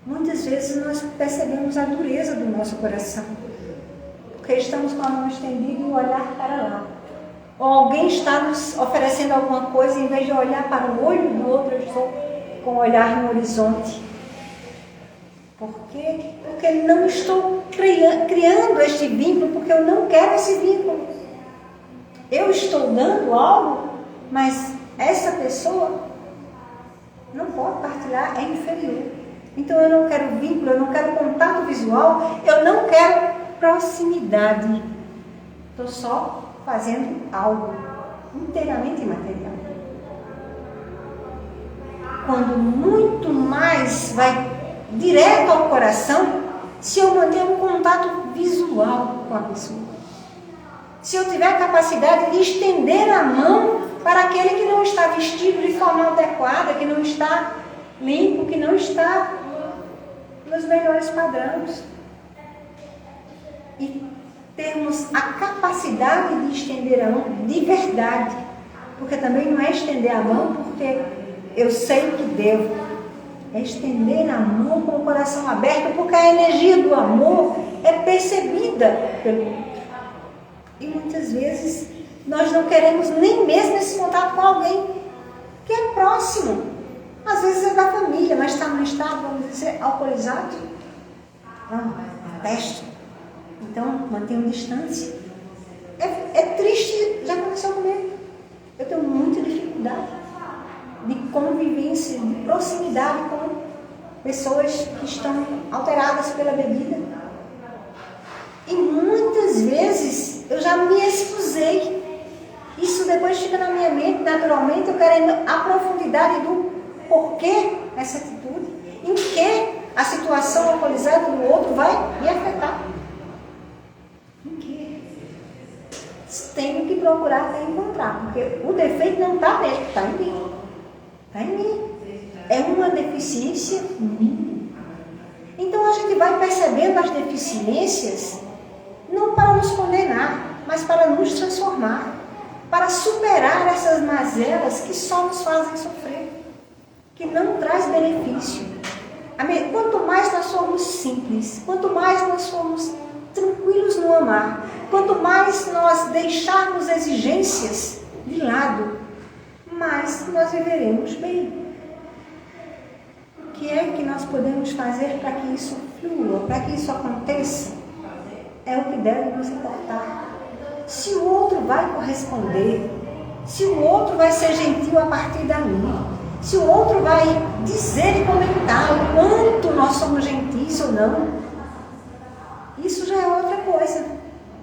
Muitas vezes nós percebemos a dureza do nosso coração. Porque estamos com a mão estendida e o olhar para lá. Ou alguém está nos oferecendo alguma coisa e em vez de olhar para o olho do outro, eu estou com o olhar no horizonte. Por quê? Porque não estou criando este vínculo, porque eu não quero esse vínculo. Eu estou dando algo, mas essa pessoa não pode partilhar, é inferior. Então eu não quero vínculo, eu não quero contato visual, eu não quero proximidade. Estou só fazendo algo inteiramente material. Quando muito mais vai direto ao coração, se eu manter um contato visual com a pessoa. Se eu tiver a capacidade de estender a mão para aquele que não está vestido de forma adequada, que não está limpo, que não está nos melhores padrões. E termos a capacidade de estender a mão de verdade. Porque também não é estender a mão porque eu sei que devo. É estender a mão com o coração aberto, porque a energia do amor é percebida pelo outro. E muitas vezes nós não queremos nem mesmo esse contato com alguém que é próximo. Às vezes é da família, mas está num estado, vamos dizer, alcoolizado. Não, teste. Então, mantenha distância. É triste, já aconteceu comigo. Eu tenho muita dificuldade de convivência, de proximidade com pessoas que estão alteradas pela bebida. E muitas vezes eu já me excusei. Isso depois fica na minha mente, naturalmente, eu querendo a profundidade do porquê essa atitude, em que a situação alcoolizada do outro vai me afetar. Em que? Tenho que procurar até encontrar, porque o defeito não está nele, está em mim. Está em mim. É uma deficiência minha. Então a gente vai percebendo as deficiências, não para nos condenar, mas para nos transformar, para superar essas mazelas que só nos fazem sofrer, que não traz benefício. Quanto mais nós formos simples, quanto mais nós formos tranquilos, tranquilos no amar. Quanto mais nós deixarmos exigências de lado, mais nós viveremos bem. O que é que nós podemos fazer para que isso flua, para que isso aconteça? É o que deve nos importar. Se o outro vai corresponder, se o outro vai ser gentil a partir dali, se o outro vai dizer e comentar o quanto nós somos gentis ou não, isso já é outra coisa.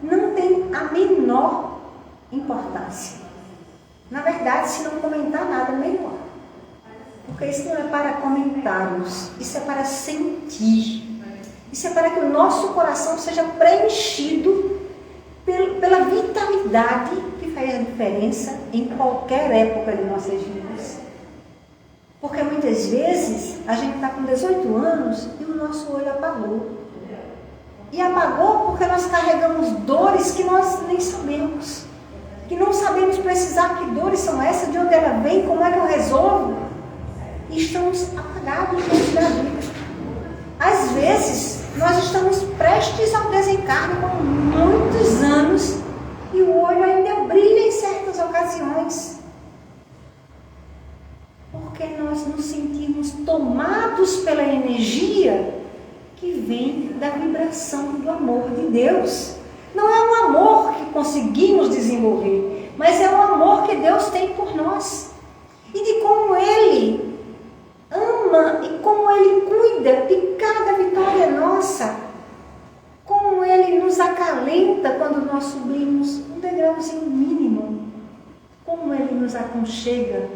Não tem a menor importância. Na verdade, se não comentar nada, melhor. Porque isso não é para comentarmos, isso é para sentir. Isso é para que o nosso coração seja preenchido pela vitalidade que faz a diferença em qualquer época de nossas vidas. Porque muitas vezes a gente está com 18 anos e o nosso olho apagou. E apagou porque nós carregamos dores que nós nem sabemos. Que não sabemos precisar que dores são essas, de onde ela vem, como é que eu resolvo. E estamos apagados diante da vida. Às vezes, nós estamos prestes ao desencarne com muitos anos e o olho ainda brilha em certas ocasiões. Porque nós nos sentimos tomados pela energia que vem da vibração do amor de Deus. Não é um amor que conseguimos desenvolver, mas é o amor que Deus tem por nós. E de como Ele ama e como Ele cuida de cada vitória nossa. Como Ele nos acalenta quando nós subimos um degrauzinho mínimo. Como Ele nos aconchega.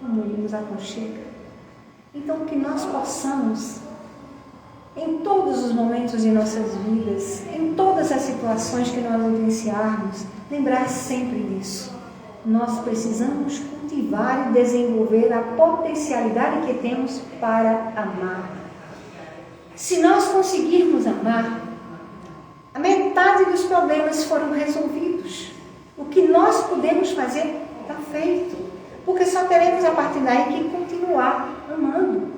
Como Ele nos aconchega. Então que nós possamos, em todos os momentos de nossas vidas, em todas as situações que nós vivenciarmos, lembrar sempre disso. Nós precisamos cultivar e desenvolver a potencialidade que temos para amar. Se nós conseguirmos amar, a metade dos problemas foram resolvidos. O que nós podemos fazer está feito, porque só teremos a partir daí que continuar amando.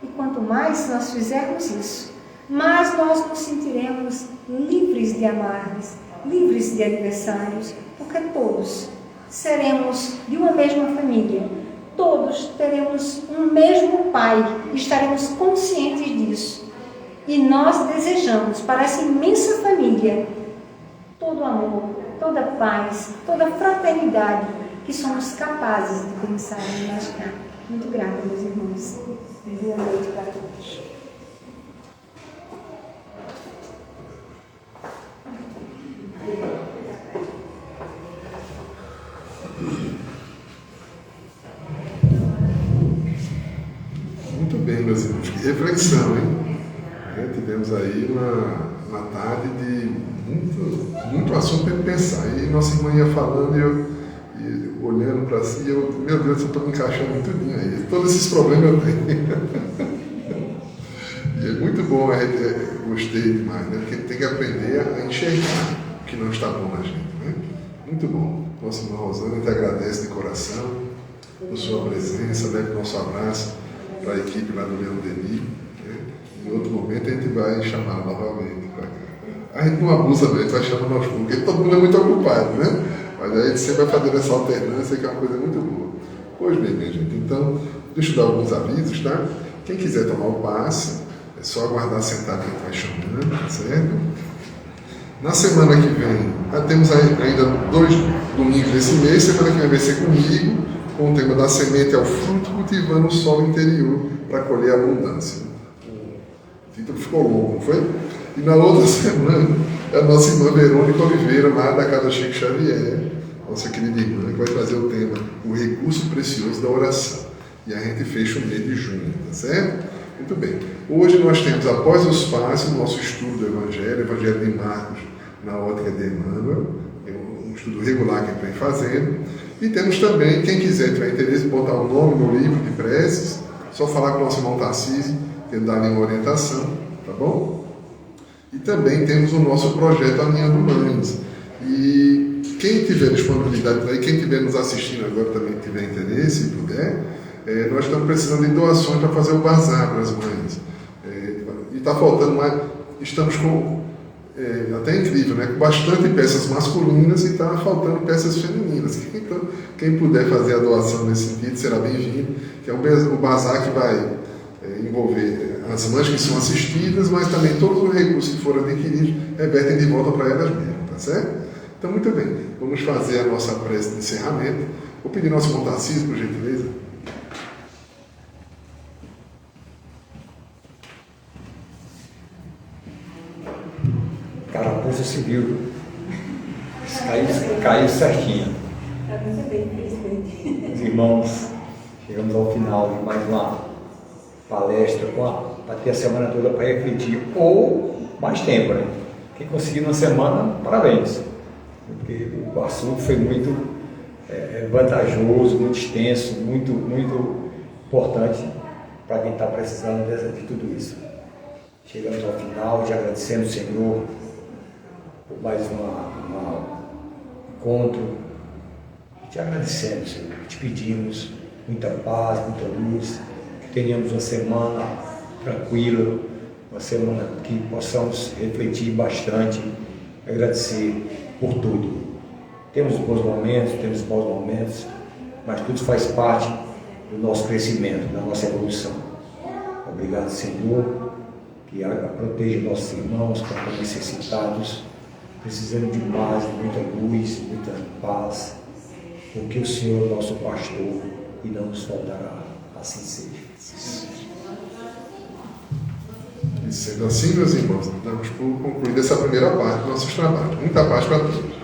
E quanto mais nós fizermos isso, mais nós nos sentiremos livres de amarmos, livres de adversários, porque todos seremos de uma mesma família, todos teremos um mesmo Pai, estaremos conscientes disso. E nós desejamos para essa imensa família todo amor, toda paz, toda fraternidade que somos capazes de pensar e imaginar. Muito grata, meus irmãos. Boa noite para todos. Muito bem, meus irmãos. Que reflexão, hein? Tivemos aí uma tarde de muito assunto para pensar. E nossa irmã ia falando e eu olhando para si, meu Deus, eu estou me encaixando muito bem aí. Todos esses problemas eu tenho. E é muito bom, gostei demais, né? Porque tem que aprender a enxergar o que não está bom na gente, né? Muito bom. Nossa irmã Rosana te agradece de coração por sua presença, leve nosso abraço para a equipe lá do Leão Denis. Né? Em outro momento a gente vai chamar novamente para cá. A gente não abusa, a gente vai chamando aos poucos, porque todo mundo é muito ocupado, né? Mas aí a gente sempre vai fazer essa alternância, que é uma coisa muito boa. Pois bem, minha gente, então, deixa eu dar alguns avisos, tá? Quem quiser tomar o passe, é só aguardar sentado que a gente vai chamando, tá certo? Na semana que vem, temos ainda 2 domingos desse mês, semana que vem vai ser comigo, com o tema da semente ao fruto, cultivando o solo interior para colher abundância. O título ficou longo, não foi? E na outra semana, é a nossa irmã Verônica Oliveira, lá da Casa Chico Xavier, nossa querida irmã, que vai trazer o tema O Recurso Precioso da Oração. E a gente fecha o mês de junho, tá certo? Muito bem. Hoje nós temos, após os passos, o nosso estudo do Evangelho de Marcos, na ótica de Emmanuel, um estudo regular que a gente vem fazendo. E temos também, quem quiser tiver interesse, botar o nome no livro de preces, só falar com o nosso irmão Tarcísio, que ele dá ali uma orientação, tá bom? E também temos o nosso projeto Alinhando Mães. E quem tiver disponibilidade, quem estiver nos assistindo agora também tiver interesse e puder, nós estamos precisando de doações para fazer o bazar para as mães. E está faltando mais. Estamos com até incrível, né? Com bastante peças masculinas e está faltando peças femininas. Então, quem puder fazer a doação nesse sentido será bem-vindo, que é o bazar que vai envolver as mães que são assistidas, mas também todos os recursos que foram adquiridos revertem de volta para elas mesmas, tá certo? Então, muito bem, vamos fazer a nossa prece de encerramento. Vou pedir nosso irmão Tarcísio, por gentileza. Carapuça civil. Caiu certinho. Os irmãos, chegamos ao final de mais uma palestra para ter a semana toda para refletir, ou mais tempo, né? Quem conseguiu uma semana, parabéns, porque o assunto foi muito vantajoso, muito extenso, muito importante para quem está precisando de tudo isso. Chegamos ao final, te agradecendo, Senhor, por mais um encontro, te agradecendo, Senhor, te pedimos muita paz, muita luz, que tenhamos uma semana tranquila, uma semana que possamos refletir bastante, agradecer por tudo. Temos bons momentos, temos maus momentos, mas tudo faz parte do nosso crescimento, da nossa evolução. Obrigado, Senhor, que proteja nossos irmãos que estão necessitados, precisando de mais, de muita luz, muita paz, porque o Senhor é nosso pastor e não nos faltará. Assim seja. E sendo assim, meus irmãos, damos por concluída essa primeira parte dos nossos trabalhos. Muita paz para todos.